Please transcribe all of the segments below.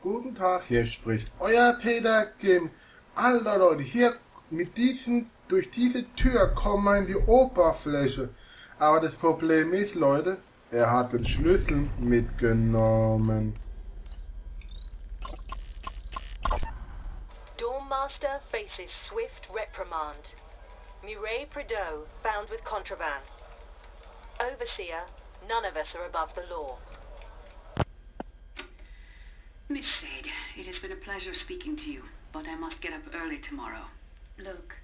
Guten Tag, hier spricht euer Peter Kim. Alter Leute, hier durch diese Tür kommen wir in die Oberfläche. Aber das Problem ist, Leute, er hat den Schlüssel mitgenommen. Dormmaster faces swift reprimand. Murray Prideaux found with contraband. Overseer, none of us are above the law. Miss Sade, it has been a pleasure speaking to you, but I must get up early tomorrow. Look,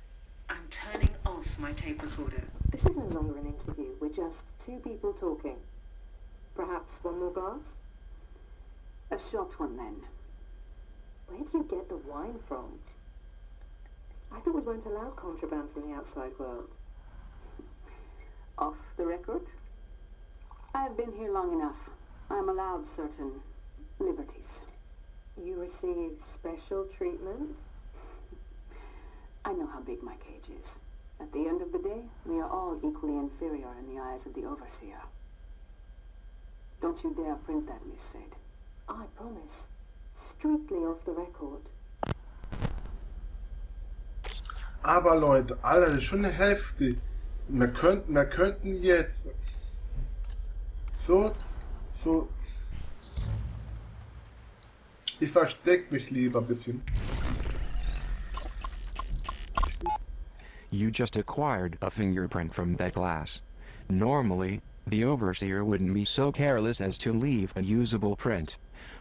I'm turning off my tape recorder. This is no longer an interview. We're just two people talking. Perhaps one more glass? A short one, then. Where do you get the wine from? I thought we weren't allowed contraband from the outside world. Off the record? I have been here long enough. I am allowed certain liberties. You receive special treatment? I know how big my cage is. At the end of the day, we are all equally inferior in the eyes of the Overseer. Don't you dare print that, Miss Sade. I promise. Strictly off the record. Aber Leute, Alter, das ist schon heftig. Wir könnten jetzt so. Ich versteck mich lieber ein bisschen. You just acquired a fingerprint from that glass. Normally, the Overseer wouldn't be so careless as to leave a usable print.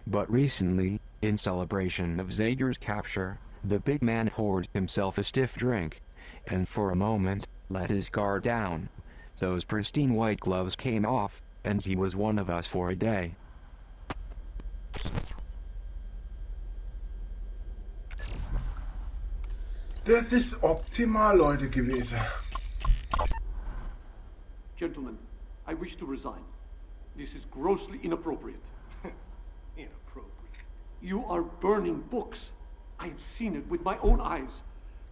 But recently, in celebration of Zager's capture, the big man poured himself a stiff drink, and for a moment, let his guard down. Those pristine white gloves came off, and he was one of us for a day. Das ist optimal, Leute, gewesen. Gentlemen, I wish to resign. This is grossly inappropriate. Inappropriate? You are burning books. I have seen it with my own eyes.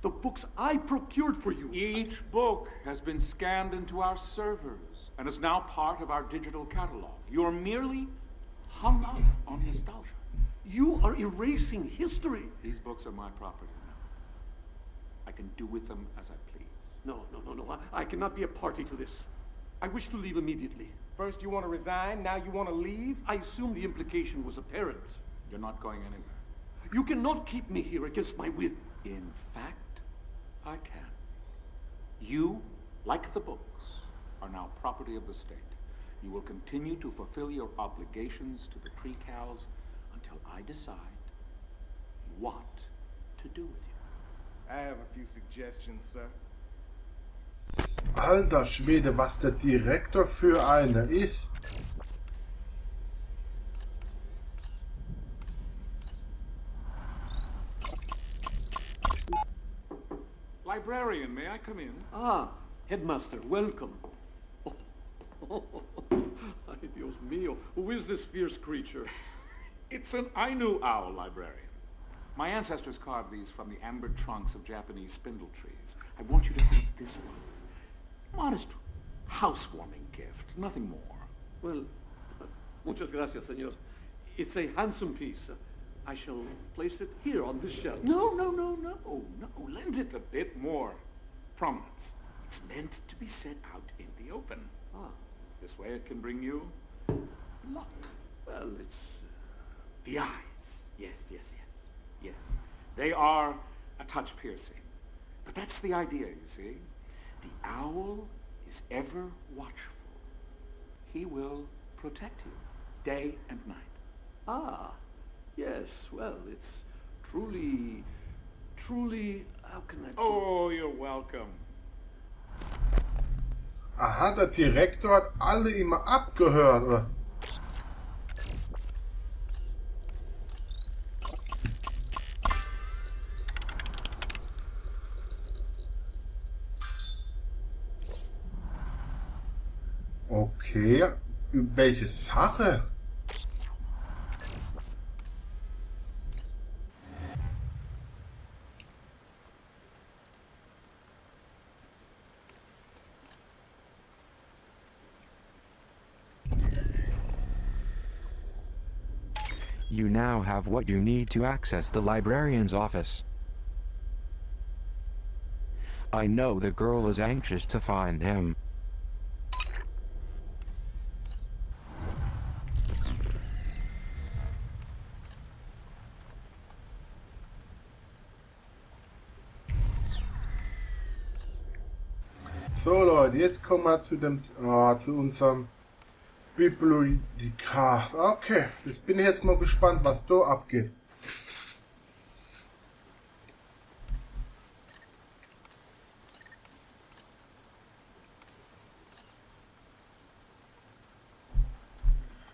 The books I procured for you. Each book has been scanned into our servers and is now part of our digital catalog. You're merely hung up on nostalgia. You are erasing history. These books are my property now. I can do with them as I please. No. I cannot be a party to this. I wish to leave immediately. First you want to resign, now you want to leave? I assume the implication was apparent. You're not going anywhere. You cannot keep me here against my will. In fact, I can. You, like the books, are now property of the state. You will continue to fulfill your obligations to the pre-cals until I decide what to do with you. I have a few suggestions, sir. Alter Schwede, was der Direktor für einer ist. Librarian, may I come in? Ah, Headmaster, welcome. Ay, Dios mío, who is this fierce creature? It's an Ainu owl, librarian. My ancestors carved these from the amber trunks of Japanese spindle trees. I want you to have this one. Modest housewarming gift, nothing more. Well, muchas gracias, señor. It's a handsome piece. I shall place it here on this shelf. No. Lend it a bit more prominence. It's meant to be set out in the open. Ah, This way it can bring you luck. well, it's... The eyes. Yes. They are a touch piercing. But that's the idea, you see. The owl is ever watchful. He will protect you day and night. Ah, yes, well, it's truly, how can I... Oh, you're welcome. Aha, der Direktor hat alle immer abgehört, oder? Okay, welche Sache? You now have what you need to access the librarian's office. I know the girl is anxious to find him. So Leute, jetzt kommen wir zu unserem Bibliothekar. Okay, jetzt bin ich jetzt mal gespannt, was da abgeht.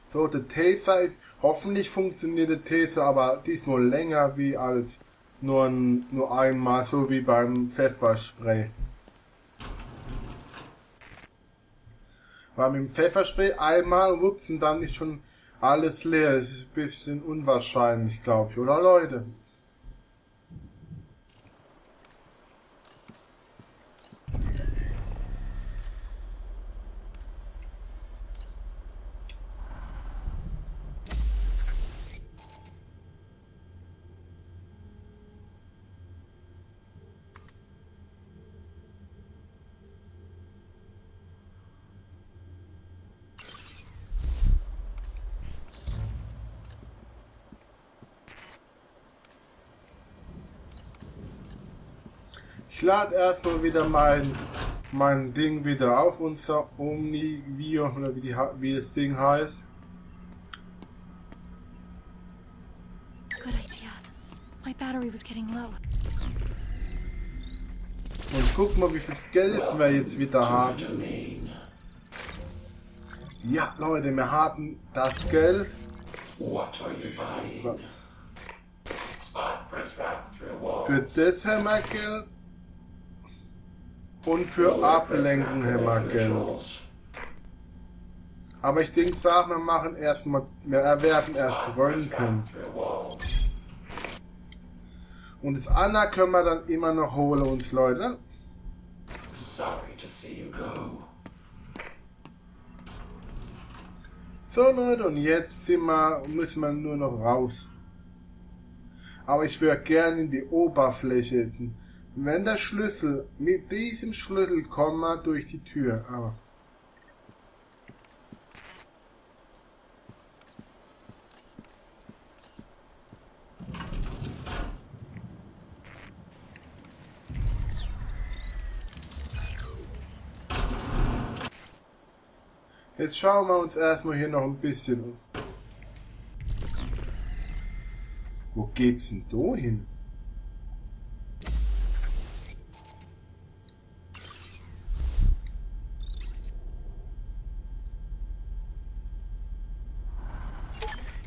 So, der Taser ist, hoffentlich funktioniert der Taser, aber diesmal länger wie als nur einmal, so wie beim Pfefferspray. Weil mit dem Pfefferspray einmal wups und dann ist schon alles leer. Das ist ein bisschen unwahrscheinlich, glaube ich, oder Leute? Ich lade erstmal wieder mein Ding wieder auf, unser Omnivio, oder wie das Ding heißt. Good idea. My battery was getting low. Und guck mal, wie viel Geld wir jetzt wieder haben. Ja, Leute, wir haben das Geld. Für das haben wir Geld. Und für Ablenkung haben wir Geld. Aber ich denke, wir machen erstmal, wir erwerben erst Röntgen. Und das Anna können wir dann immer noch holen uns, Leute. So Leute, und jetzt müssen wir nur noch raus. Aber ich würde gerne in die Oberfläche jetzt. Wenn der Schlüssel, mit diesem Schlüssel kommen wir durch die Tür, aber... Jetzt schauen wir uns erstmal hier noch ein bisschen um. Wo geht's denn da hin?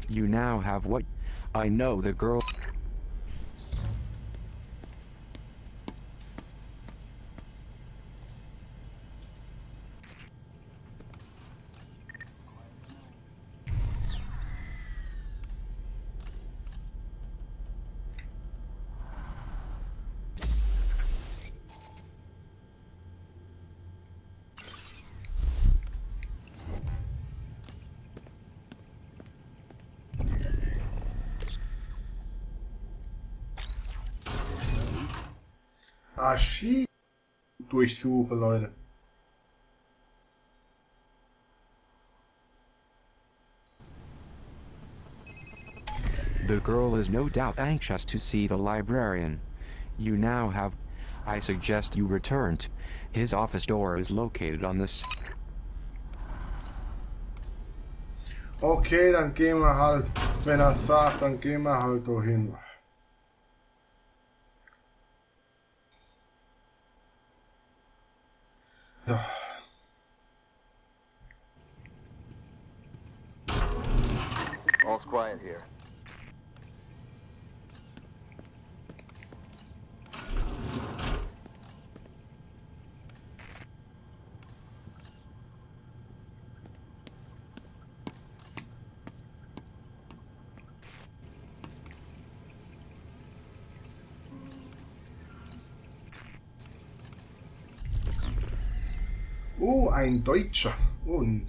You now have what? I know the girl. Archiv durchsuche, Leute. The girl is no doubt anxious to see the librarian. You now have... I suggest you return to... His office door is located on this... Okay, dann gehen wir halt, wenn er sagt, dann gehen wir halt dahin. Ja. All's quiet here. Oh, ein Deutscher. Und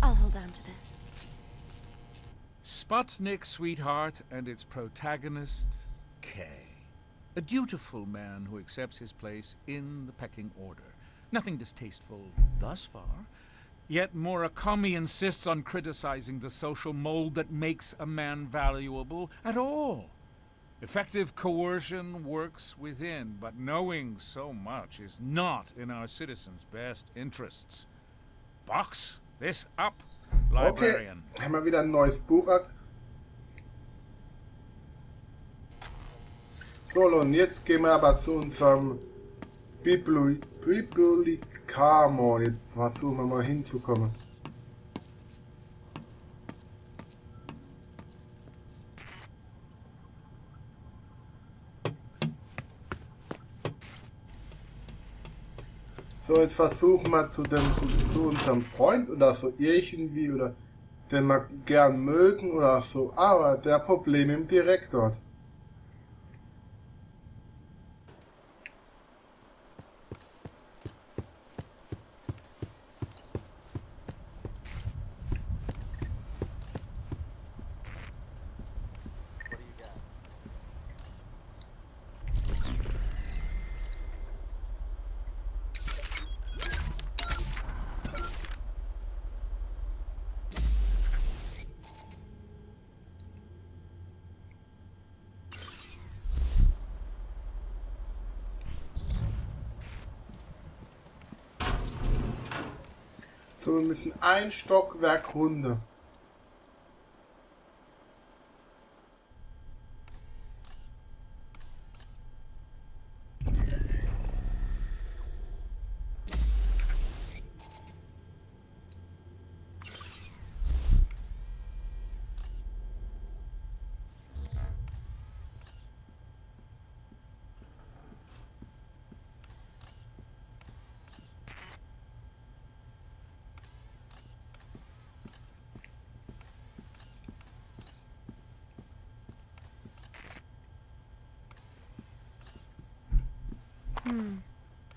I'll hold on to this. Sputnik, sweetheart, and its protagonist, Kay. A dutiful man who accepts his place in the pecking order. Nothing distasteful thus far, yet Murakami insists on criticizing the social mold that makes a man valuable at all. Effective coercion works within, but knowing so much is not in our citizens' best interests. Box this up, librarian. Okay, haben wir wieder ein neues Buch. So, und jetzt gehen wir aber zu unserem Bibliothekar. Jetzt versuchen wir mal hinzukommen. So, jetzt versuchen wir zu unserem Freund oder so irgendwie, oder den wir gern mögen oder so, aber der Problem im Direktor. So, wir müssen ein Stockwerk runter.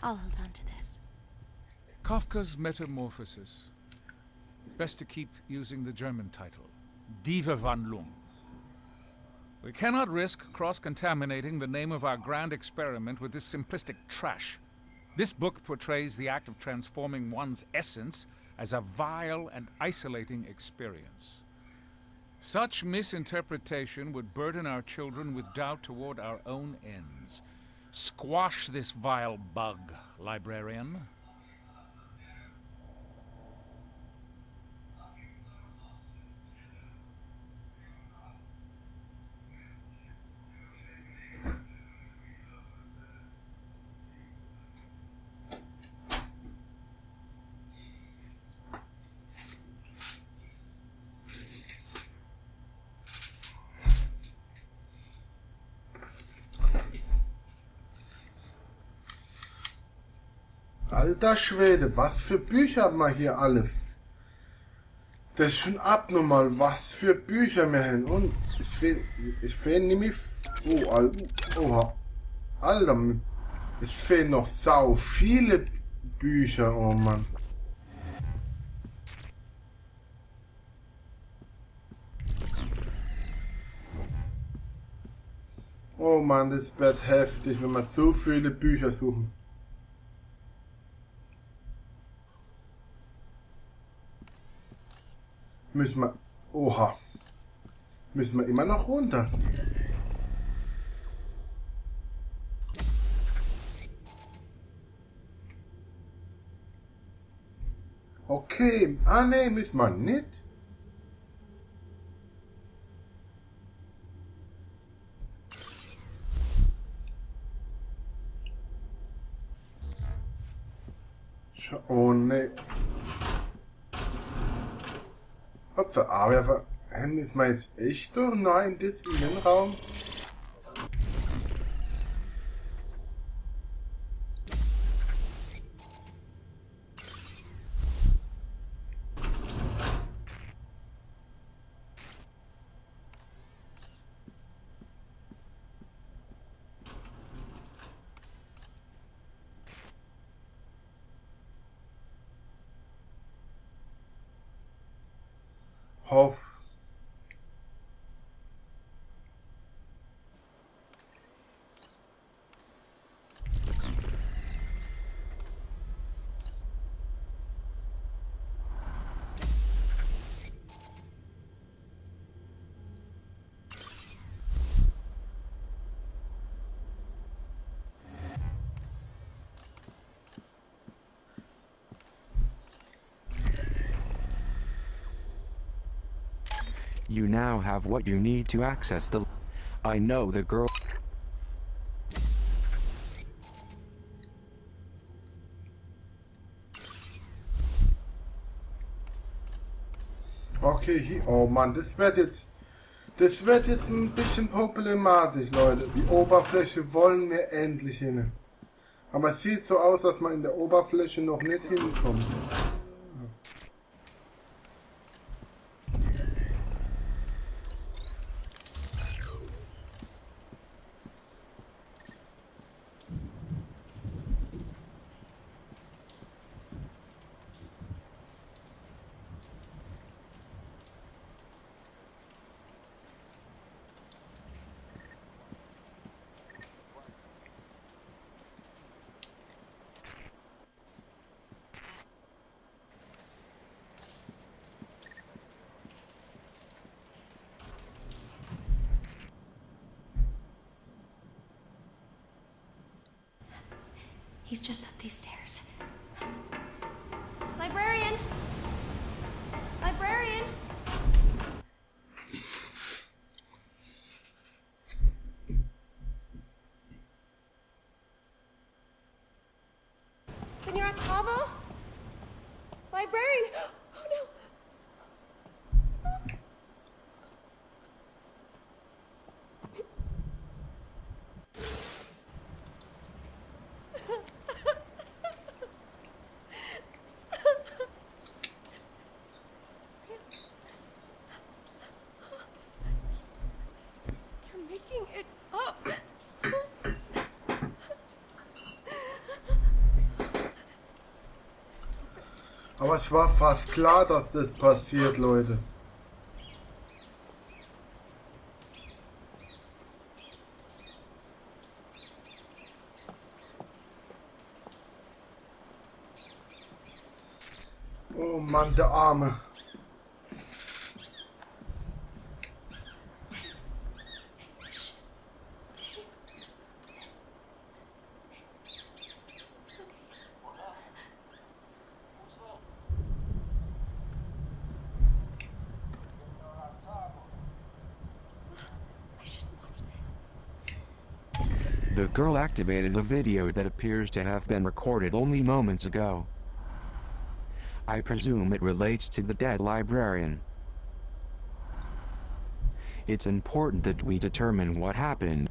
I'll hold on to this. Kafka's Metamorphosis. Best to keep using the German title. Die Verwandlung. We cannot risk cross-contaminating the name of our grand experiment with this simplistic trash. This book portrays the act of transforming one's essence as a vile and isolating experience. Such misinterpretation would burden our children with doubt toward our own ends. Squash this vile bug, librarian. Alter Schwede, was für Bücher haben wir hier alles? Das ist schon abnormal, was für Bücher wir haben. Und es fehlen nämlich... Oha. Alter, es fehlen noch sau viele Bücher, oh Mann. Oh Mann, das wird heftig, wenn wir so viele Bücher suchen. Müssen wir... Oha. Müssen wir immer noch runter. Okay. Ah ne, müssen wir nicht. Oh ne. Aber ist man jetzt echt so? Nein, das ist in den Raum. Hoff. You now have what you need to access the... I know the girl... Okay, oh Mann, das wird jetzt ein bisschen problematisch, Leute. Die Oberfläche wollen wir endlich hin. Aber es sieht so aus, dass man in der Oberfläche noch nicht hinkommt. He's just up these stairs. Librarian! Librarian! Senor Octavo? Librarian! Oh no! It up. Aber es war fast klar, dass das passiert, Leute. Oh Mann, der Arme. The girl activated a video that appears to have been recorded only moments ago. I presume it relates to the dead librarian. It's important that we determine what happened.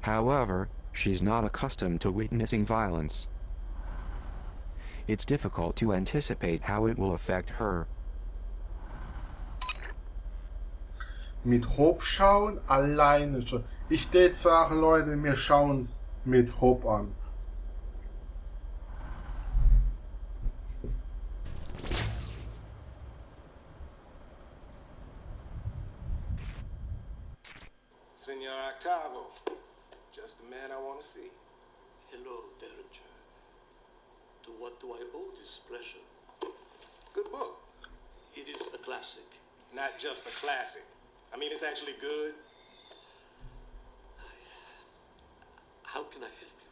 However, she's not accustomed to witnessing violence. It's difficult to anticipate how it will affect her. Mit Hopp schauen alleine schon. Ich würde sagen, Leute, wir schauen's mit Hopp an. Senor Octavo, just the man I want to see. Hello, Derringer. To what do I owe this pleasure? Good book. It is a classic. Not just a classic. I mean, it's actually good. How can I help you?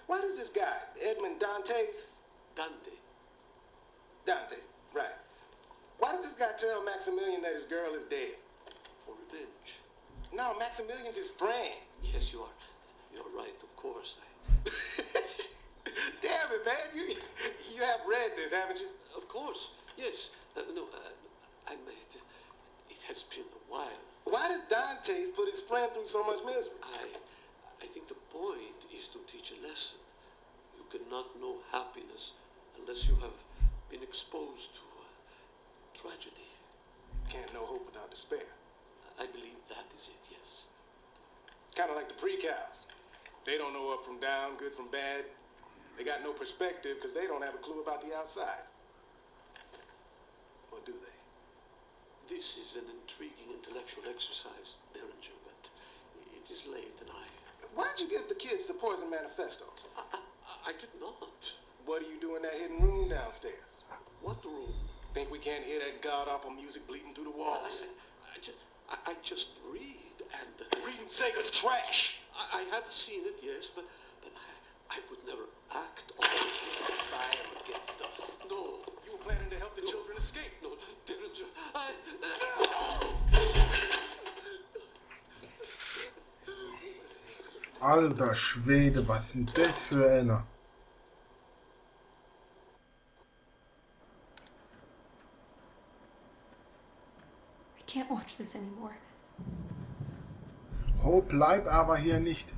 Why does this guy, Edmond Dantes? Dante. Dante, right. Why does this guy tell Maximilian that his girl is dead? For revenge. No, Maximilian's his friend. Yes, you are. You're right, of course. Damn it, man. You have read this, haven't you? Of course, yes. I made... it has been a while. Why does Dantes put his friend through so much misery? I think the point is to teach a lesson. You cannot know happiness unless you have been exposed to tragedy. Can't know hope without despair. I believe that is it, yes. Kind of like the pre-cows. They don't know up from down, good from bad. They got no perspective because they don't have a clue about the outside. or do they? This is an intriguing intellectual exercise, Derringer, but it is late and Why'd you give the kids the Poison Manifesto? I did not. What do you do in that hidden room downstairs? What room? Think we can't hear that god-awful music bleeding through the walls? I just read, and... Reading Sega's trash! I have seen it, yes, but I would never act on it. Spying against us. No. You were planning to help the children escape. No, Derringer, Alter Schwede, was sind das für einer? I can't watch this anymore. Oh, bleib aber hier nicht.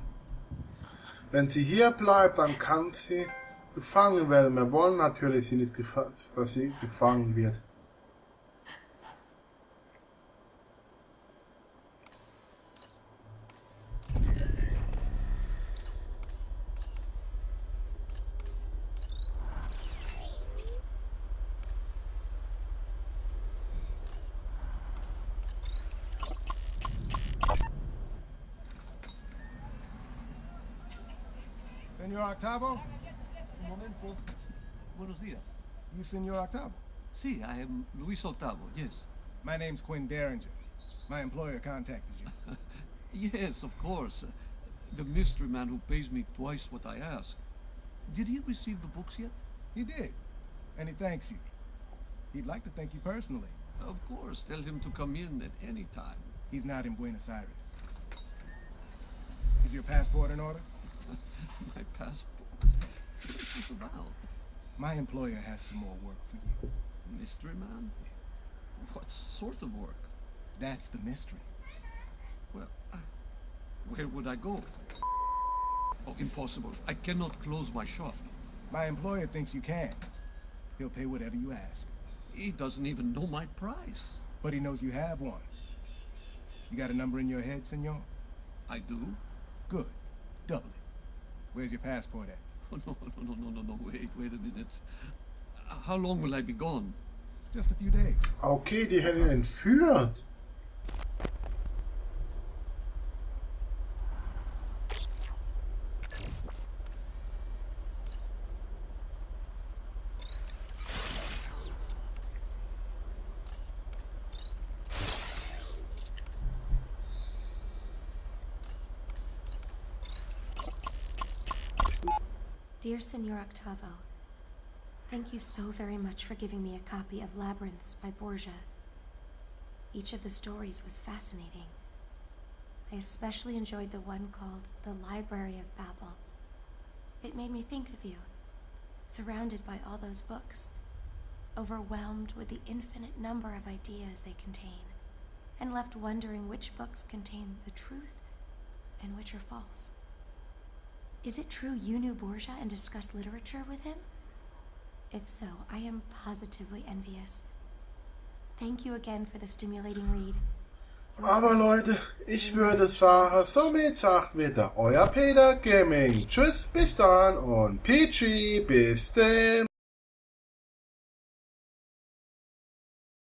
Wenn sie hier bleibt, dann kann sie gefangen werden. Wir wollen natürlich sie nicht, dass sie gefangen wird. Señor Octavo? Un momento. Buenos días. You Señor Octavo? Sí, I am Luis Octavo, yes. My name's Quinn Derringer. My employer contacted you. Yes, of course. The mystery man who pays me twice what I ask. Did he receive the books yet? He did. And he thanks you. He'd like to thank you personally. Of course. Tell him to come in at any time. He's not in Buenos Aires. Is your passport in order? My passport? What's this about? My employer has some more work for you. Mystery man? What sort of work? That's the mystery. Well, where would I go? Oh, impossible. I cannot close my shop. My employer thinks you can. He'll pay whatever you ask. He doesn't even know my price. But he knows you have one. You got a number in your head, senor? I do. Good. Double it. Where's your passport at? Oh, no. Wait a minute. How long will I be gone? Just a few days. Okay, die hätten ihn entführt. Dear Senor Octavo, thank you so very much for giving me a copy of Labyrinths by Borgia. Each of the stories was fascinating. I especially enjoyed the one called The Library of Babel. It made me think of you, surrounded by all those books, overwhelmed with the infinite number of ideas they contain, and left wondering which books contain the truth and which are false. Is it true you knew Borgia and discussed literature with him? If so, I am positively envious. Thank you again for the stimulating read. Aber Leute, ich würde sagen, somit sagt wieder euer Peter Gaming. Tschüss, bis dann und Peachy, bis denn.